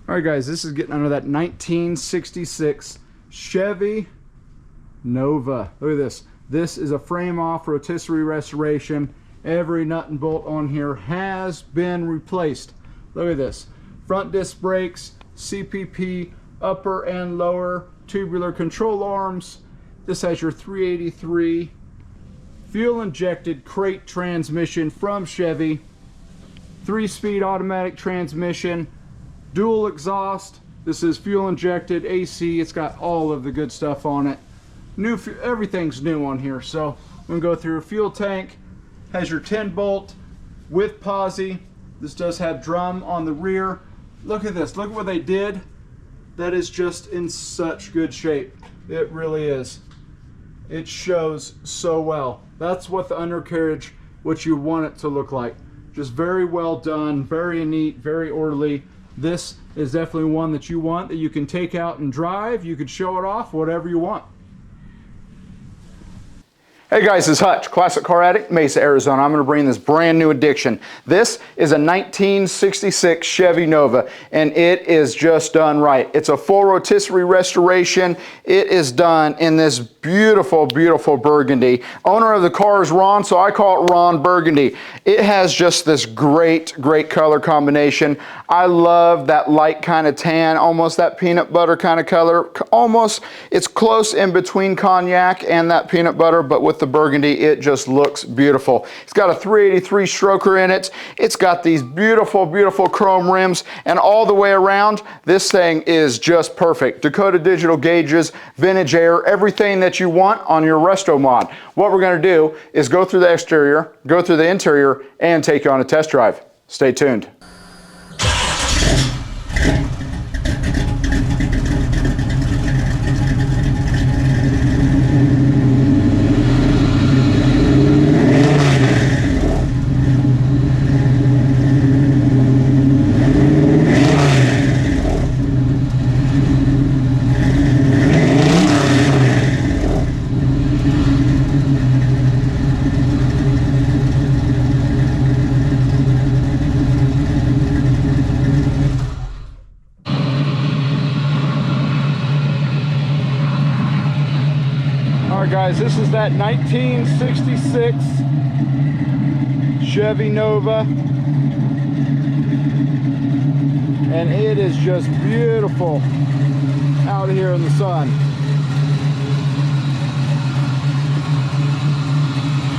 All right, guys, this is getting under that 1966 Chevy Nova. Look at this. This is a frame-off rotisserie restoration. Every nut and bolt on here has been replaced. Look at this. Front disc brakes, CPP, upper and lower tubular control arms. This has your 383 fuel-injected crate transmission from Chevy. 3-speed automatic transmission. Dual exhaust. This is fuel injected AC. It's got all of the good stuff on it. New, everything's new on here. So I'm gonna go through a fuel tank. Has your 10-bolt with posi. This does have drum on the rear. Look at this. Look at what they did. That is just in such good shape. It really is. It shows so well. That's what the undercarriage, what you want it to look like. Just very well done, very neat, very orderly. This is definitely one that you want, that you can take out and drive. You could show it off, whatever you want. Hey guys, it's Hutch, Classic Car Addict, Mesa, Arizona. I'm going to bring this brand new addition. This is a 1966 Chevy Nova, and it is just done right. It's a full rotisserie restoration. It is done in this beautiful, beautiful burgundy. Owner of the car is Ron, so I call it Ron Burgundy. It has just this great, great color combination. I love that light kind of tan, almost that peanut butter kind of color. Almost, it's close in between cognac and that peanut butter, but with the burgundy, it just looks beautiful. It's got a 383 stroker in it. It's got these beautiful, beautiful chrome rims, and all the way around, this thing is just perfect. Dakota Digital gauges, vintage air, everything that you want on your resto mod. What we're going to do is go through the exterior, go through the interior, and take you on a test drive. Stay tuned. Guys, this is that 1966 Chevy Nova, and it is just beautiful out here in the sun.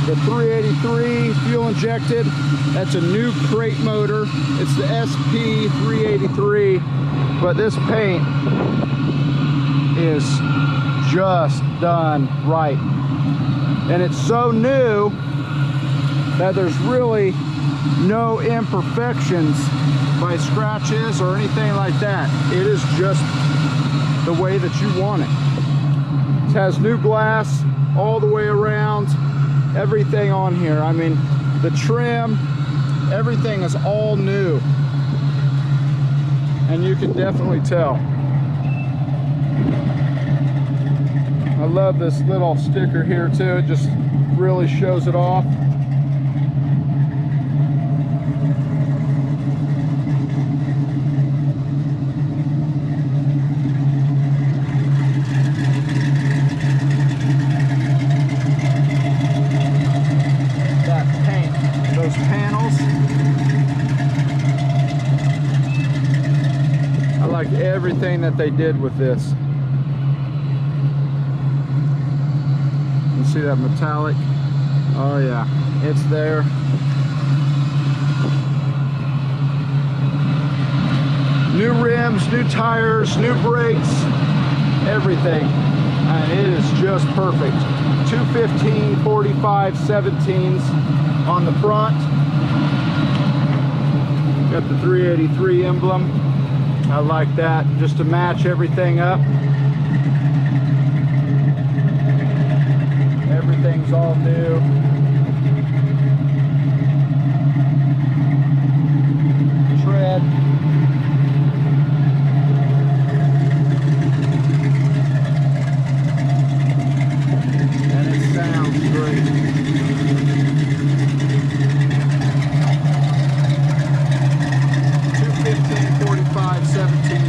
The 383 fuel injected, that's a new crate motor. It's the SP 383, but this paint is just done right, and it's so new that there's really no imperfections by scratches or anything like that. It is just the way that you want it. It has new glass all the way around, everything on here. I mean, the trim, everything is all new, and you can definitely tell. I love this little sticker here too. It just really shows it off. That paint, those panels. I like everything that they did with this. See that metallic? Oh yeah, it's there. New rims, new tires, new brakes, everything. And it is just perfect. 215, 45, 17s on the front. Got the 383 emblem. I like that, just to match everything up. Everything's all new. Tread. And it sounds great. $215, $45, $17.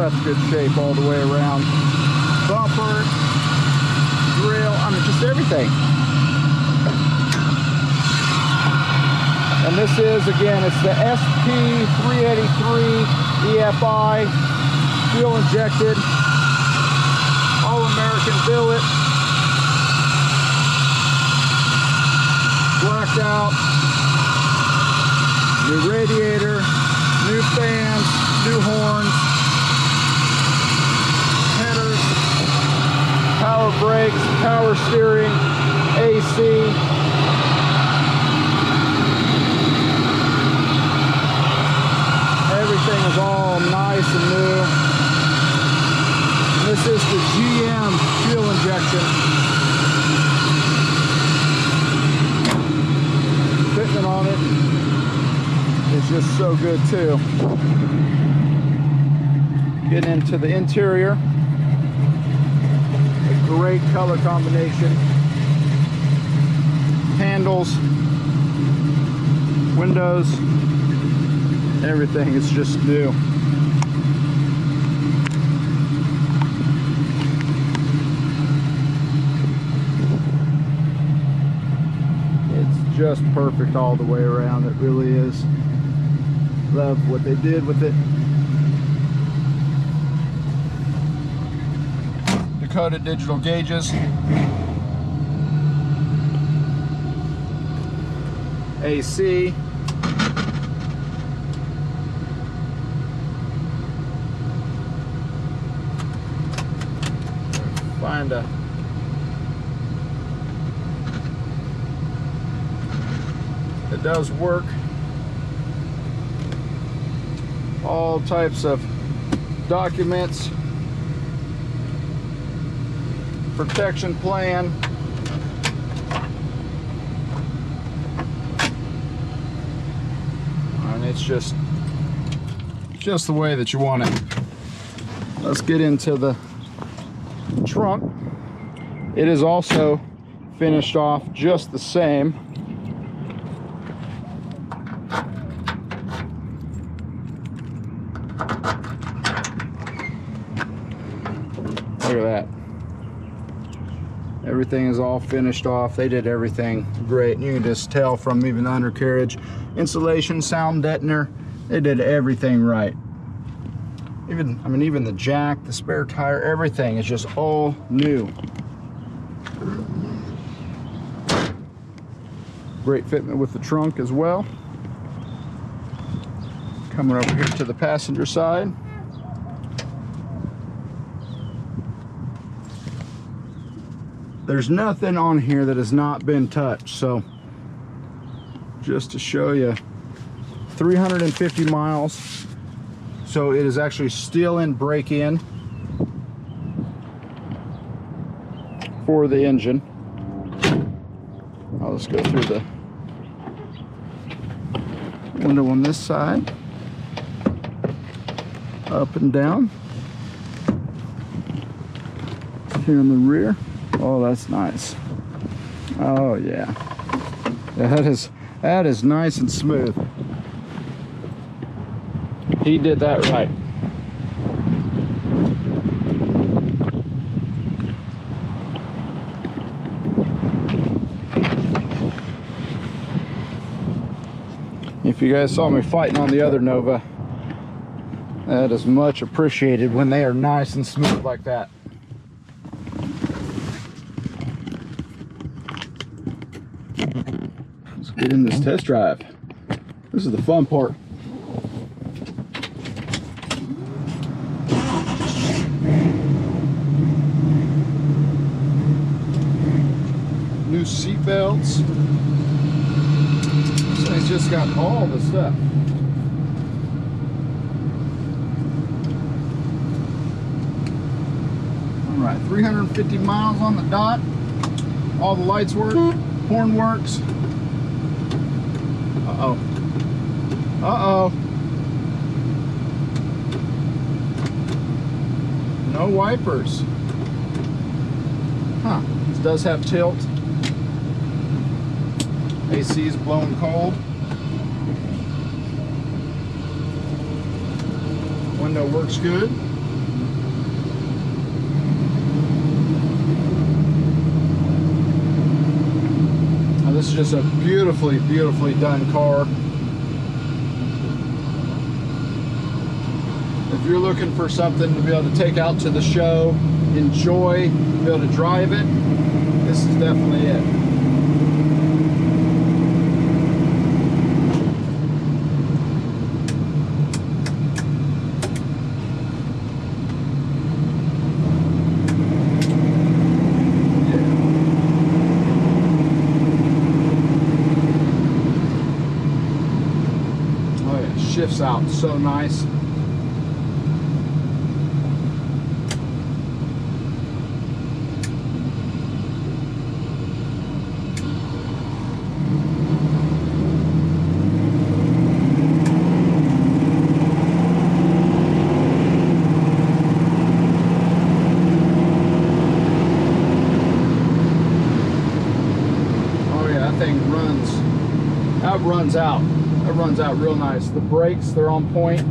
that's good shape all the way around. Bumper, grill, I mean, just everything. And this is, again, it's the SP383 EFI, fuel injected, all-American billet, blacked out, new radiator, new fans, new horns, headers, power brakes, power steering, AC. Everything is all nice and new. And this is the GM fuel injection. Fitment on it is just so good too. Getting into the interior, a great color combination. Handles, windows, everything is just new. It's just perfect all the way around. It really is. Love what they did with it. Dakota Digital gauges. AC. Find a it does work. All types of documents, protection plan, and it's just the way that you want it. Let's get into the trunk. It is also finished off just the same. Look at that. Everything is all finished off. They did everything great. You can just tell from even the undercarriage, insulation, sound deadener, they did everything right. Even the jack, the spare tire, everything is just all new. Great fitment with the trunk as well. Coming over here to the passenger side. There's nothing on here that has not been touched. So just to show you, 350 miles. So it is actually still in break-in for the engine. I'll just go through the window on this side, up and down. Here in the rear. Oh, that's nice. Oh yeah, that is nice and smooth. He did that right. If you guys saw me fighting on the other Nova, that is much appreciated when they are nice and smooth like that. Let's get in this test drive. This is the fun part. New seat belts. So it's just got all the stuff. All right, 350 miles on the dot. All the lights work. Horn works. Uh-oh. Uh-oh. No wipers. Huh. This does have tilt. AC is blowing cold. Window works good. just a beautifully, beautifully done car. If you're looking for something to be able to take out to the show, enjoy, be able to drive it, this is definitely it. Oh yeah, shifts out so nice. That runs out real nice. The brakes, they're on point.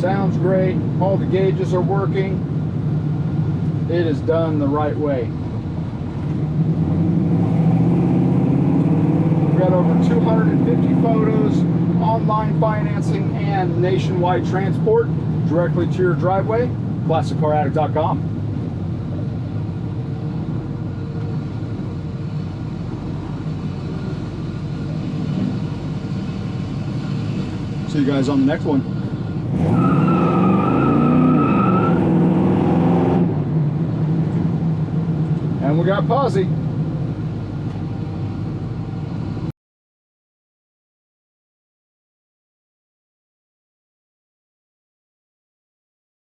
Sounds great. All the gauges are working. It is done the right way. We've got over 250 photos, online financing, and nationwide transport directly to your driveway. ClassicCarAddict.com. See you guys on the next one. And we got Posy.